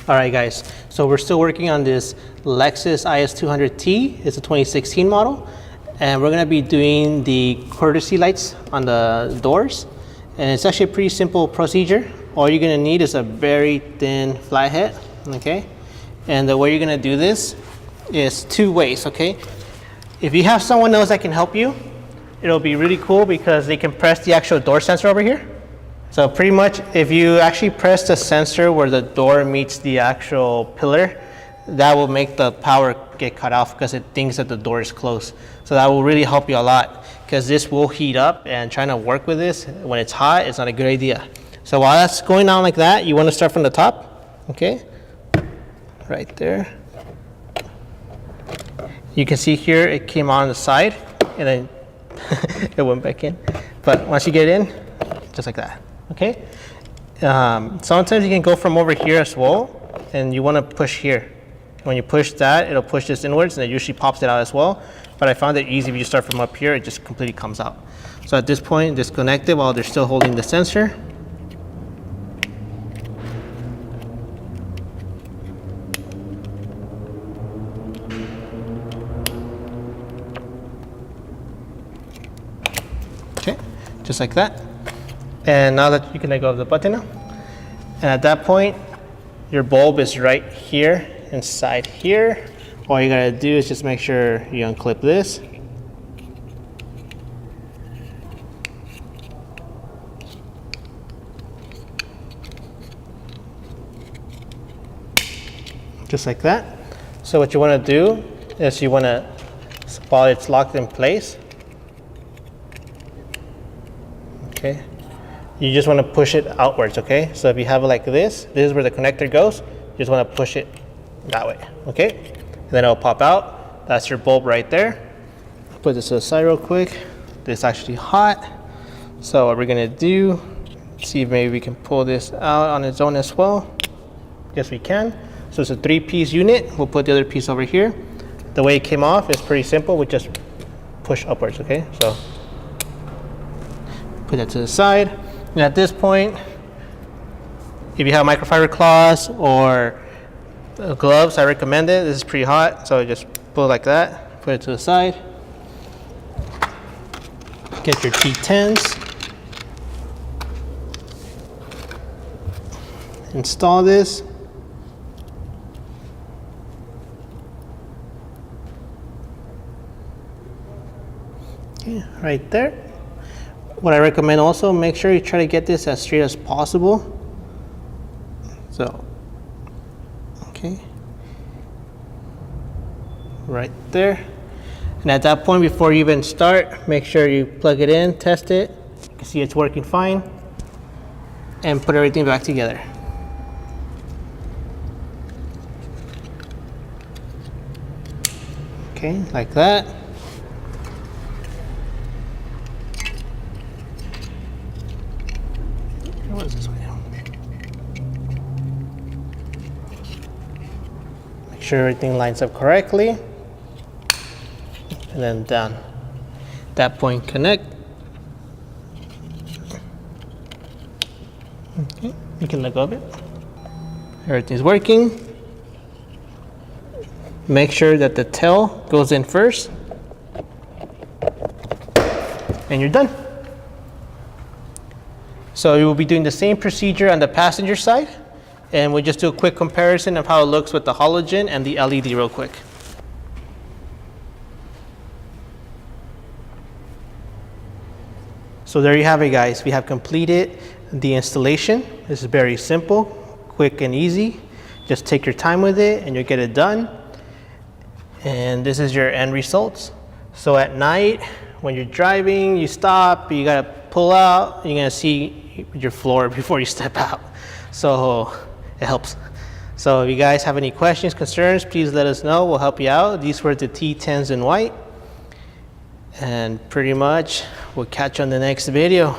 All right, guys, so we're still working on this Lexus IS200T. It's a 2016 model, and we're gonna be doing the courtesy lights on the doors. And it's actually a pretty simple procedure. All you're gonna need is a very thin flathead, okay? And the way you're gonna do this is two ways, okay? If you have someone else that can help you, it'll be really cool because they can press the actual door sensor over here. So pretty much if you actually press the sensor where the door meets the actual pillar, that will make the power get cut off because it thinks that the door is closed. So that will really help you a lot because this will heat up, and trying to work with this when it's hot, it's not a good idea. So while that's going on like that, you want to start from the top, okay? Right there. You can see here it came on the side and then it went back in. But once you get in, just like that. Okay. Sometimes you can go from over here as well, and you want to push here. When you push that, it'll push this inwards, and it usually pops it out as well. But I found it easy if you start from up here; it just completely comes out. So at this point, disconnect it while they're still holding the sensor. Okay, just like that. And now that you can let go of the button now. And at that point, your bulb is right here, inside here. All you gotta do is just make sure you unclip this. Just like that. So what you wanna do is you wanna, while it's locked in place, okay, you just want to push it outwards, okay? So if you have it like this is where the connector goes. You just want to push it that way, okay? And then it'll pop out. That's your bulb right there. Put this to the side real quick. This is actually hot. So what we're gonna do, see if maybe we can pull this out on its own as well. Yes, we can. So it's a 3-piece unit. We'll put the other piece over here. The way it came off is pretty simple. We just push upwards, okay? So put that to the side. And at this point, if you have microfiber cloths or gloves, I recommend it. This is pretty hot, so just pull it like that, put it to the side. Get your T10s. Install this. Okay, right there. What I recommend also, make sure you try to get this as straight as possible. So, okay. Right there. And at that point, before you even start, make sure you plug it in, test it. You can see it's working fine. And put everything back together. Okay, like that. What is this way now? Make sure everything lines up correctly. And then down. At that point, connect. Okay, you can let go of it. Everything's working. Make sure that the tail goes in first. And you're done. So you will be doing the same procedure on the passenger side, and we'll just do a quick comparison of how it looks with the halogen and the LED real quick. So there you have it, guys. We have completed the installation. This is very simple, quick and easy. Just take your time with it and you'll get it done. And this is your end results. So at night, when you're driving, you stop, you gotta pull out, you're gonna see your floor before you step out. So it helps. So if you guys have any questions, concerns, please let us know. We'll help you out. These were the T10s in white. And pretty much we'll catch you on the next video.